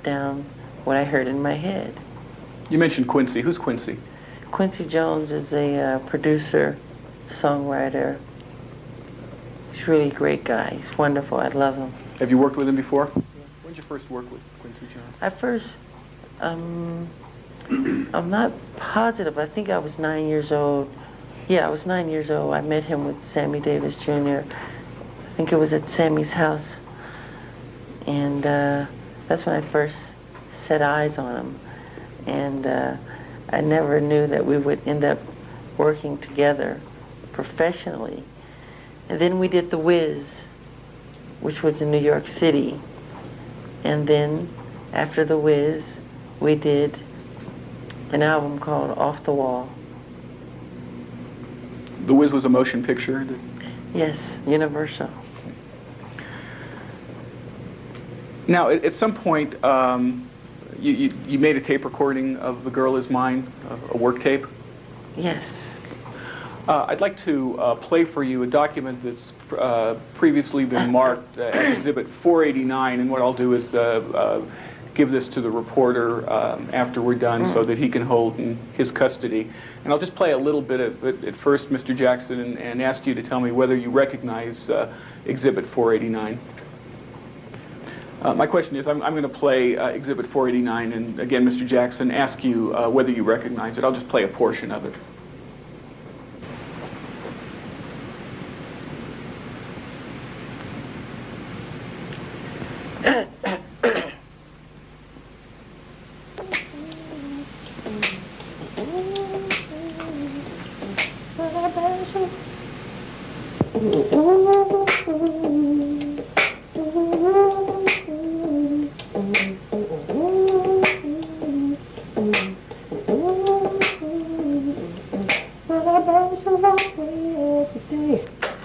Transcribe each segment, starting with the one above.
down what I heard in my head. You mentioned Quincy. Who's Quincy? Quincy Jones is a producer, songwriter. He's a really great guy. He's wonderful. I love him. Have you worked with him before? Yes. When did you first work with Quincy Jones? I first, I'm not positive. I think I was 9 years old. Yeah, I was 9 years old. I met him with Sammy Davis Jr. I think it was at Sammy's house. And that's when I first set eyes on him. And I never knew that we would end up working together professionally. And then we did The Wiz, which was in New York City. And then after The Wiz, we did an album called Off the Wall. The Wiz was a motion picture? Yes, Universal. Now, at some point, you made a tape recording of The Girl Is Mine, a work tape? Yes. I'd like to play for you a document that's previously been marked as Exhibit 489, and what I'll do is give this to the reporter after we're done so that he can hold in his custody. And I'll just play a little bit of it at first, Mr. Jackson, and ask you to tell me whether you recognize Exhibit 489. My question is, I'm going to play Exhibit 489, and again, Mr. Jackson, ask you whether you recognize it. I'll just play a portion of it.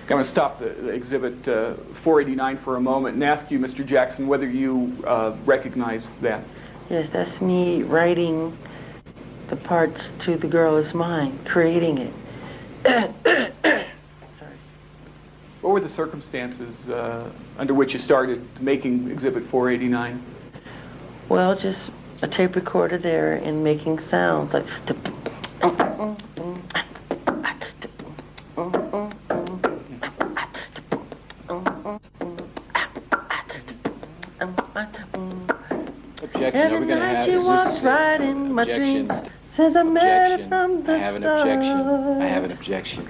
I'm going to stop the Exhibit 489 for a moment and ask you, Mr. Jackson, whether you recognize that. Yes, that's me writing the parts to The Girl Is Mine, creating it. Sorry. What were the circumstances under which you started making Exhibit 489? Well, just a tape recorder there and making sounds like... Every night she walks right in my dreams. Says I met her from the start. I have an objection.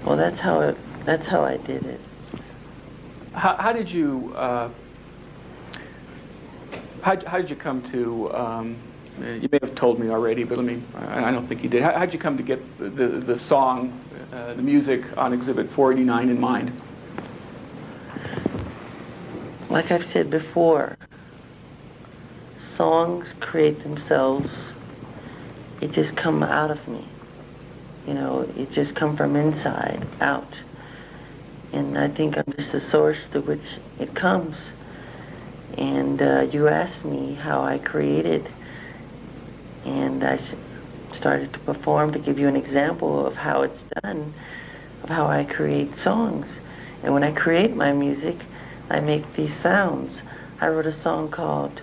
Well, that's how I did it. How did you how did you come to? You may have told me already, but I don't think you did. How did you come to get the song, the music on Exhibit 489 in mind? Like I've said before, songs create themselves. It just come out of me. You know, it just come from inside out. And I think I'm just the source through which it comes. And you asked me how I created, and I started to perform to give you an example of how it's done, of how I create songs. And when I create my music, I make these sounds. I wrote a song called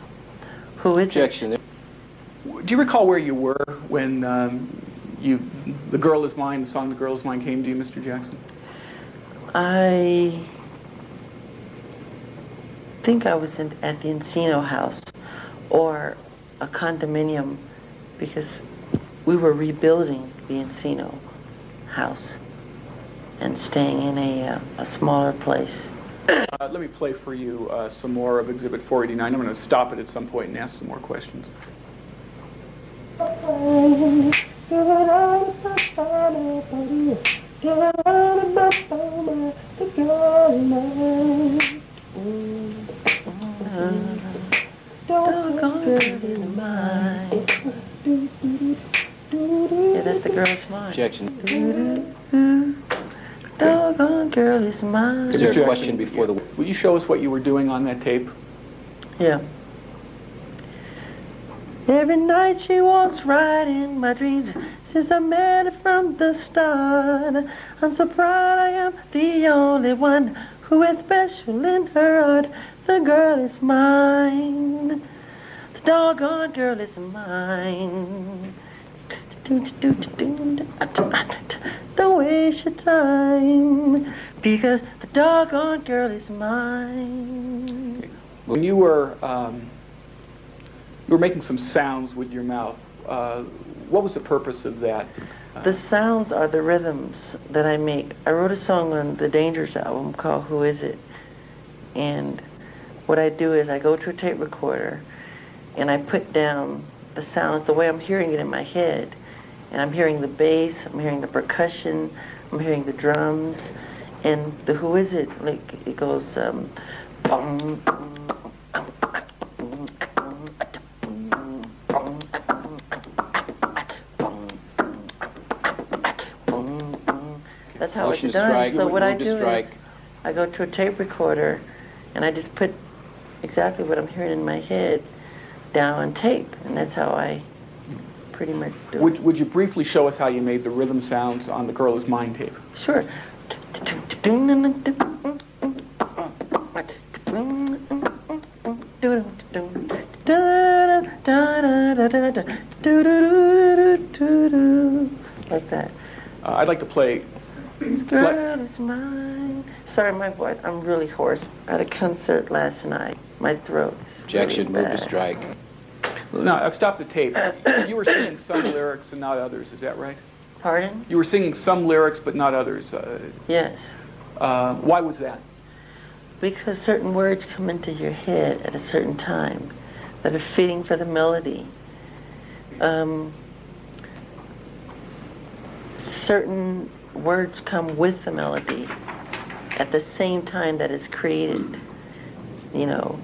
Who Is It? Do you recall where you were when The Girl Is Mine, the song The Girl Is Mine came to you, Mr. Jackson? I think I was at the Encino house or a condominium, because we were rebuilding the Encino house and staying in a smaller place. Let me play for you some more of Exhibit 489. I'm going to stop it at some point and ask some more questions. Doggone girl is mine. Yeah, that's The Girl Is Mine. Objection. Doggone girl is mine. Is there a question before the... Will you show us what you were doing on that tape? Yeah. Every night she walks right in my dreams. Since I met her from the start, I'm so proud I am the only one who is special in her heart. The girl is mine. The doggone girl is mine. Don't waste your time, because the doggone girl is mine. When you were making some sounds with your mouth, what was the purpose of that? The sounds are the rhythms that I make. I wrote a song on the Dangerous album called Who Is It? And what I do is I go to a tape recorder and I put down the sounds the way I'm hearing it in my head. And I'm hearing the bass, I'm hearing the percussion, I'm hearing the drums. And the Who Is It? Like, it goes, bum, that's how it's done. Strike, so what I do strike. is I go to a tape recorder and I just put exactly what I'm hearing in my head down on tape, and that's how I pretty much do it. Would you briefly show us how you made the rhythm sounds on The Girl Is Mine tape? Sure. Like that. I'd like to play. Girl is mine. Sorry, my voice. I'm really hoarse. At a concert last night. My throat is Objection, really move to bad. strike. No, I've stopped the tape. You were singing some lyrics and not others, is that right? Pardon? You were singing some lyrics but not others. Yes. Why was that? Because certain words come into your head at a certain time that are fitting for the melody. Certain words come with the melody at the same time that it's created. You know,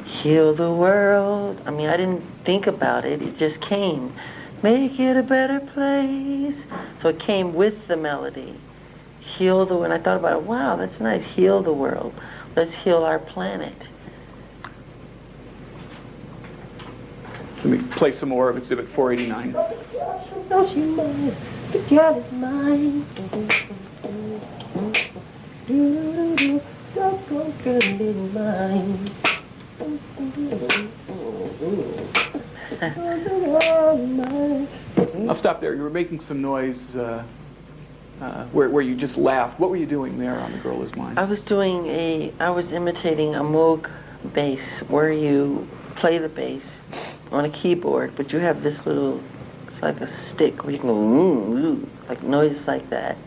heal the world. I mean, I didn't think about it. It just came. Make it a better place. So it came with the melody. Heal the, and I thought about it, wow, that's nice, heal the world. Let's heal our planet. Let me play some more of Exhibit 489. The girl is mine. The girl is mine. I'll stop there. You were making some noise where you just laughed. What were you doing there on The Girl Is Mine? I was imitating a Moog bass, where you play the bass on a keyboard, but you have this little, it's like a stick where you can go, ooh, like noises like that.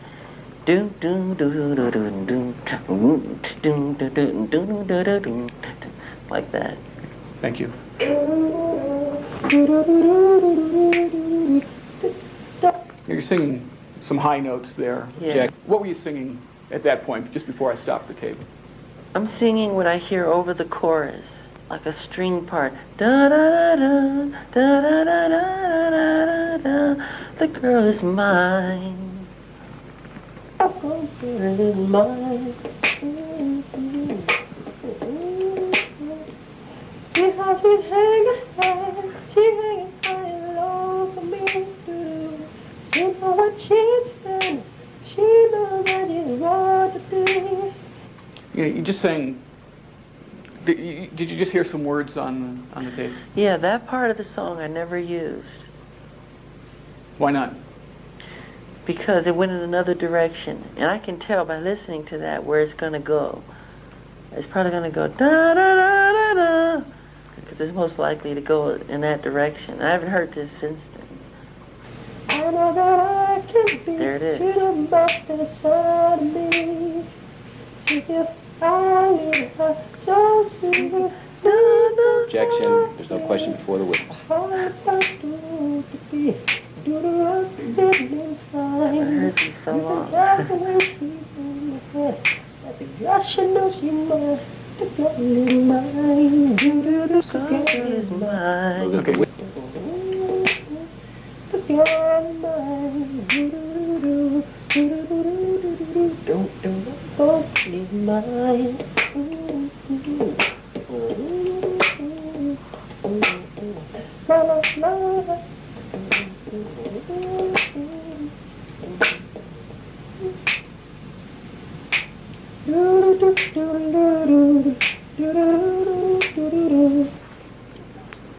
Doom, doom, doom, doom, doom, doom, doom, doom, doom, doom, doom, doom, like that. Thank you. You're singing some high notes there. Yeah. Jack. What were you singing at that point, just before I stopped the tape? I'm singing what I hear over the chorus, like a string part. Da da da da da da da da da da da. The girl is mine. The girl is mine. See how she's hanging high. She's hanging high low for me. She knows what she's done. She knows that it's wrong to do. You just sang. Did you just hear some words on the tape? Yeah, that part of the song I never used Why not? because it went in another direction, and I can tell by listening to that where it's gonna go. It's probably gonna go da da da da da, because it's most likely to go in that direction. I haven't heard this since then. I know that I can be. There it is. Objection, there's no question before the witness. I heard these so long. Okay. Do-do-do.